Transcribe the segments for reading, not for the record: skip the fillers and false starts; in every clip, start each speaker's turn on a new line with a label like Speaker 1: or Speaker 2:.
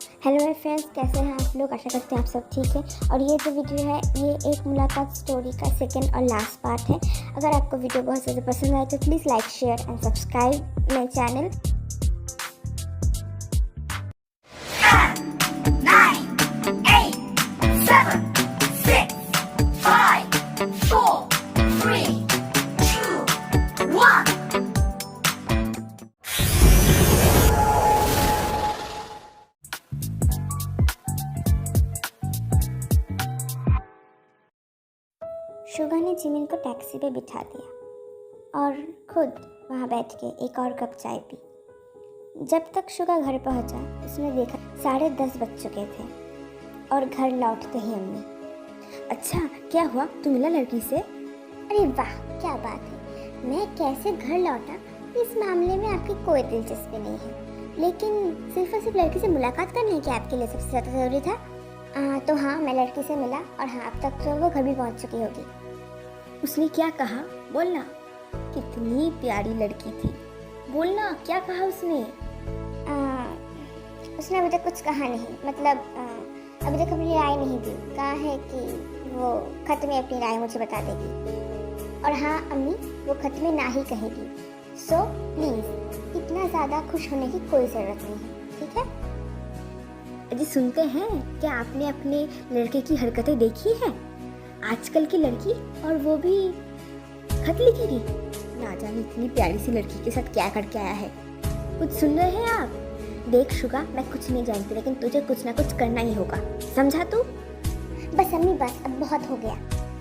Speaker 1: Hello my friends, कैसे हैं आप लोग। आशा करते हैं आप सब ठीक है। और ये जो वीडियो है ये एक मुलाकात स्टोरी का सेकंड और लास्ट पार्ट है। अगर आपको वीडियो बहुत ज़्यादा पसंद आए तो please like share and subscribe my channel.
Speaker 2: 9, 8, 7, 6, 5, 4, 3, 2, 1.
Speaker 1: Suga ने जिमिन को टैक्सी पे बिठा दिया और खुद वहाँ बैठ के एक और कप चाय पी। जब तक शुगा घर पहुँचा उसने देखा 10:30 बज चुके थे और घर लौटते ही अम्मी, अच्छा क्या हुआ, तू मिला लड़की से? अरे वाह क्या बात है, मैं कैसे घर लौटा इस मामले में आपकी कोई दिलचस्पी नहीं है, लेकिन सिर्फ और सिर्फ लड़की से मुलाकात करना है कि आपके लिए सबसे ज़्यादा ज़रूरी था? तो हाँ, मैं लड़की से मिला और हाँ अब तक तो वो घर भी पहुँच चुकी होगी। उसने क्या कहा बोलना? कितनी प्यारी लड़की थी, बोलना क्या कहा उसने? उसने अभी तक कुछ कहा नहीं, मतलब अभी तक अपनी राय नहीं दी। कहा है कि वो खत में अपनी राय मुझे बता देगी। और हाँ अम्मी, वो खत में ना ही कहेगी। सो प्लीज़ इतना ज़्यादा खुश होने की कोई ज़रूरत नहीं है, ठीक है? अजी सुनते हैं, क्या आपने अपने लड़के की हरकतें देखी हैं? आजकल की लड़की, और वो भी खत लिखेगी। ना जाने इतनी प्यारी सी लड़की के साथ क्या करके आया है। कुछ सुन रहे हैं आप? देख शुगा, मैं कुछ नहीं जानती, लेकिन तुझे कुछ ना कुछ करना ही होगा, समझा तू? बस अम्मी बस, अब बहुत हो गया।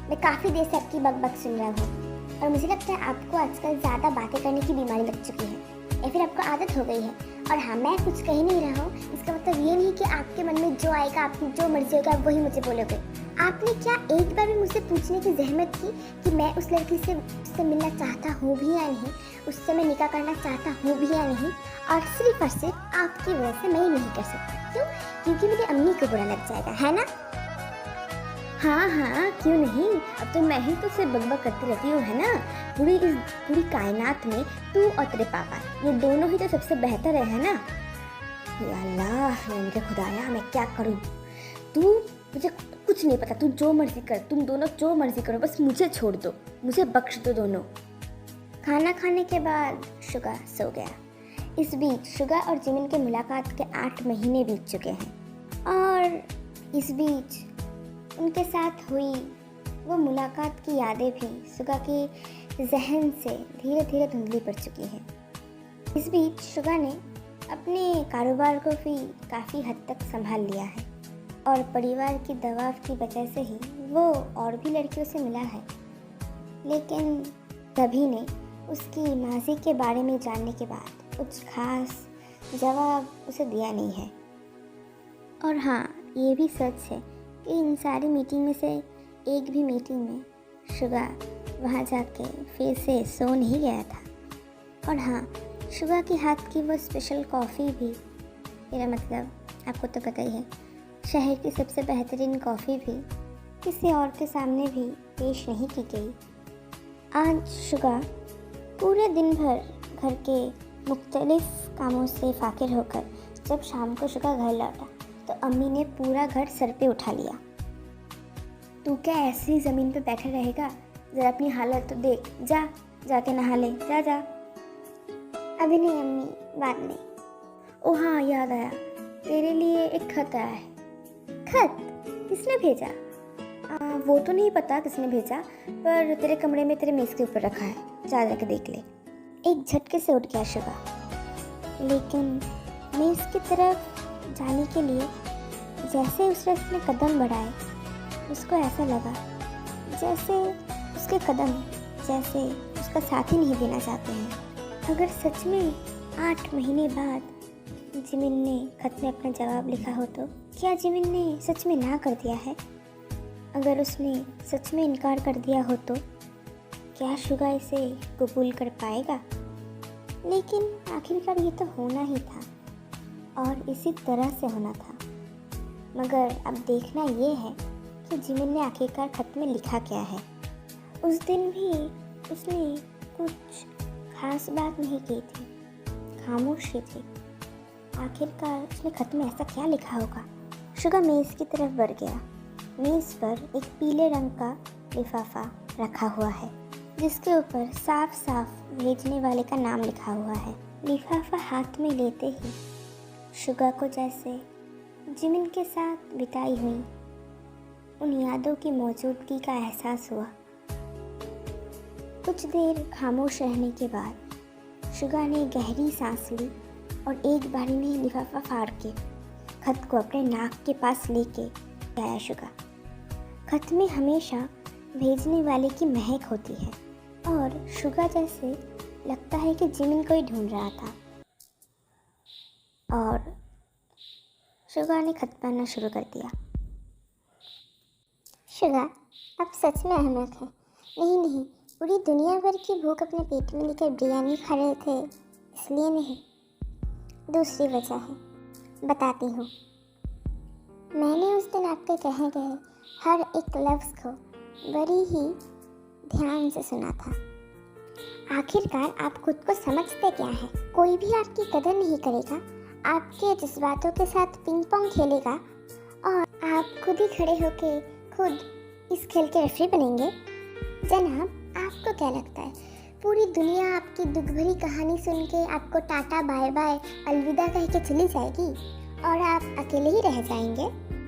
Speaker 1: मैं काफ़ी देर से आपकी बक सुन रहा हूँ और मुझे लगता है आपको आजकल ज़्यादा बातें करने की बीमारी लग चुकी है या फिर आपको आदत हो गई है। और हाँ, मैं कुछ कह नहीं रहा हूँ, इसका मतलब ये नहीं कि आपके मन में जो आएगा, आपकी जो मर्जी होगा आप वही मुझे बोलोगे। आपने क्या एक बार भी मुझसे पूछने की जहमत की कि मैं उस लड़की से उससे मिलना चाहता हूँ भी या नहीं, उससे मैं निकाह करना चाहता हूँ भी या नहीं? और सिर्फ आपकी वजह से मैं ये नहीं कर सकता। क्यों? क्योंकि मेरी अम्मी को बुरा लग जाएगा, है ना? हाँ हाँ क्यों नहीं, अब तो मैं ही तो सिर्फ बकबक करती रहती हूँ, है ना? पूरी कायनात में तू और तेरे पापा, ये दोनों ही तो सबसे बेहतर है ना? या अल्लाह, या मेरे खुदाया, मैं क्या करूँ? तू, मुझे कुछ नहीं पता, तू जो मर्जी कर, तुम दोनों जो मर्जी करो, बस मुझे छोड़ दो, मुझे बख्श दो दोनों। खाना खाने के बाद शुगा सो गया। इस बीच शुगा और जिमिन के मुलाकात के 8 महीने बीत चुके हैं और इस बीच उनके साथ हुई वो मुलाकात की यादें भी शुगा के जहन से धीरे धीरे धुंधली पड़ चुकी हैं। इस बीच शुगा ने अपने कारोबार को भी काफ़ी हद तक संभाल लिया है और परिवार की दबाव की वजह से ही वो और भी लड़कियों से मिला है, लेकिन सभी ने उसकी माजी के बारे में जानने के बाद कुछ खास जवाब उसे दिया नहीं है। और हाँ, ये भी सच है कि इन सारी मीटिंग में से एक भी मीटिंग में शुगा वहाँ जाके फिर से सो नहीं गया था। और हाँ, शुगा के हाथ की वो स्पेशल कॉफ़ी भी, मेरा मतलब आपको तो पता ही है, शहर की सबसे बेहतरीन कॉफ़ी भी किसी और के सामने भी पेश नहीं की गई। आज शुगा पूरे दिन भर घर के मुख्तलिफ कामों से फाकिर होकर जब शाम को शुगा घर लौटा तो अम्मी ने पूरा घर सर पे उठा लिया। तू क्या ऐसे ही ज़मीन पे बैठा रहेगा? ज़रा अपनी हालत तो देख, जाके नहा ले, जा। अभी नहीं अम्मी, बाद में। ओ हाँ, याद आया, तेरे लिए एक खत आया है। खत? किसने भेजा? वो तो नहीं पता किसने भेजा, पर तेरे कमरे में तेरे मेज़ के ऊपर रखा है, जाके देख ले। एक झटके से उठ गया शुगा, लेकिन मेज़ की तरफ जाने के लिए जैसे उसने अपने कदम बढ़ाए उसको ऐसा लगा जैसे उसके कदम जैसे उसका साथ ही नहीं देना चाहते हैं। अगर सच में 8 महीने बाद जिमिन ने खत में अपना जवाब लिखा हो तो क्या जिमिन ने सच में ना कर दिया है? अगर उसने सच में इनकार कर दिया हो तो क्या शुगा इसे कबूल कर पाएगा? लेकिन आखिरकार ये तो होना ही था और इसी तरह से होना था। मगर अब देखना ये है कि जिमिन ने आखिरकार खत में लिखा क्या है। उस दिन भी उसने कुछ खास बात नहीं की थी, खामोशी थी। आखिरकार उसने खत में ऐसा क्या लिखा होगा। शुगा मेज़ की तरफ बढ़ गया। मेज़ पर एक पीले रंग का लिफाफा रखा हुआ है जिसके ऊपर साफ साफ भेजने वाले का नाम लिखा हुआ है। लिफाफा हाथ में लेते ही शुगा को जैसे जिमिन के साथ बिताई हुई उन यादों की मौजूदगी का एहसास हुआ। कुछ देर खामोश रहने के बाद शुगा ने गहरी सांस ली और एक बारी में लिफाफा फाड़ के खत को अपने नाक के पास लेके आया। शुगा, खत में हमेशा भेजने वाले की महक होती है और शुगा जैसे लगता है कि जिमिन को ही ढूंढ रहा था। और शुगा ने खत पढ़ना शुरू कर दिया। शुगा, आप सच में अहमक हैं। नहीं, पूरी दुनिया भर की भूख अपने पेट में लेकर बिरयानी खा रहे थे, इसलिए नहीं। दूसरी वजह है, बताती हूँ। मैंने उस दिन आपके कहे गए हर एक लफ्ज़ को बड़ी ही ध्यान से सुना था। आखिरकार आप खुद को समझते क्या है? कोई भी आपकी कदर नहीं करेगा, आपके जज्बातों के साथ पिंग पोंग खेलेगा और आप खुद ही खड़े होके खुद इस खेल के रेफरी बनेंगे। जनाब, आपको क्या लगता है पूरी दुनिया आपकी दुख भरी कहानी सुन के आपको टाटा बाय बाय अलविदा कह के चली जाएगी और आप अकेले ही रह जाएंगे?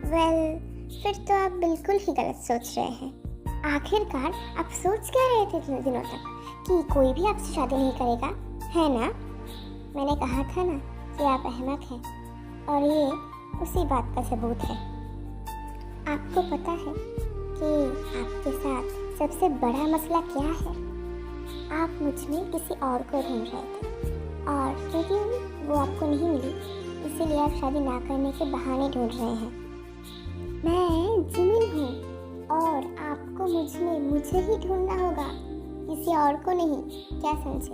Speaker 1: वेल, फिर तो आप बिल्कुल ही गलत सोच रहे हैं। आखिरकार आप सोच क्या रहे थे इतने दिनों तक कि कोई भी आपसे शादी नहीं करेगा, है ना? मैंने कहा था ना कि आप अहमक हैं और ये उसी बात का सबूत है। आपको पता है कि आपके साथ सबसे बड़ा मसला क्या है? आप मुझ में किसी और को ढूंढ रहे थे और क्योंकि वो आपको नहीं मिली इसीलिए आप शादी ना करने के बहाने ढूंढ रहे हैं। मैं जिमिन हूँ और आपको मुझे ही ढूंढना होगा, किसी और को नहीं, क्या समझे?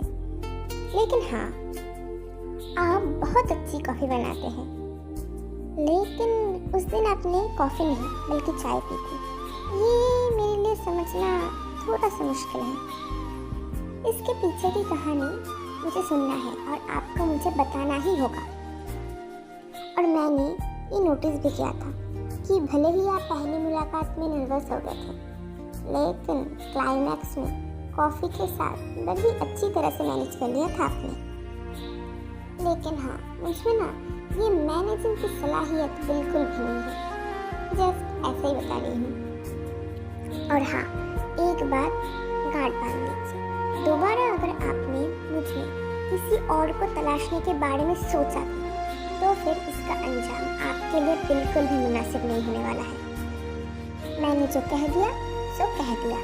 Speaker 1: लेकिन हाँ, आप बहुत अच्छी कॉफ़ी बनाते हैं। लेकिन उस दिन आपने कॉफ़ी नहीं बल्कि चाय पी थी। ये मेरे लिए समझना थोड़ा सा मुश्किल है। इसके पीछे की कहानी मुझे सुनना है और आपको मुझे बताना ही होगा। और मैंने ये नोटिस भी किया था कि भले ही आप पहली मुलाकात में नर्वस हो गए थे, लेकिन क्लाइमैक्स में कॉफ़ी के साथ बड़ी अच्छी तरह से मैनेज कर लिया था आपने। लेकिन हाँ, मुझमें ना ये मैनेजिंग की सलाहियत बिल्कुल भी नहीं है, जस्ट ऐसे ही बता रही हूँ। और हाँ, एक बार गार्ड बांध लीजिए, दोबारा अगर आपने मुझे किसी और को तलाशने के बारे में सोचा तो फिर इसका अंजाम आपके लिए बिल्कुल भी मुनासिब नहीं होने वाला है। मैंने जो कह दिया सो कह दिया।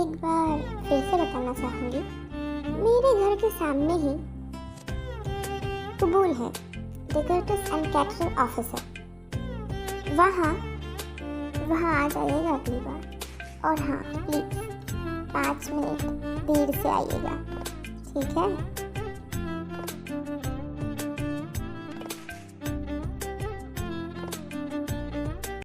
Speaker 1: एक बार फिर से बताना चाहूँगी, मेरे घर के सामने ही कबूल है डेकोरेटर्स एंड कैटरिंग ऑफिसर, वहाँ आ जाइएगा अगली बार। और हाँ, प्लीज़ 5 मिनट देर से आइएगा, ठीक है?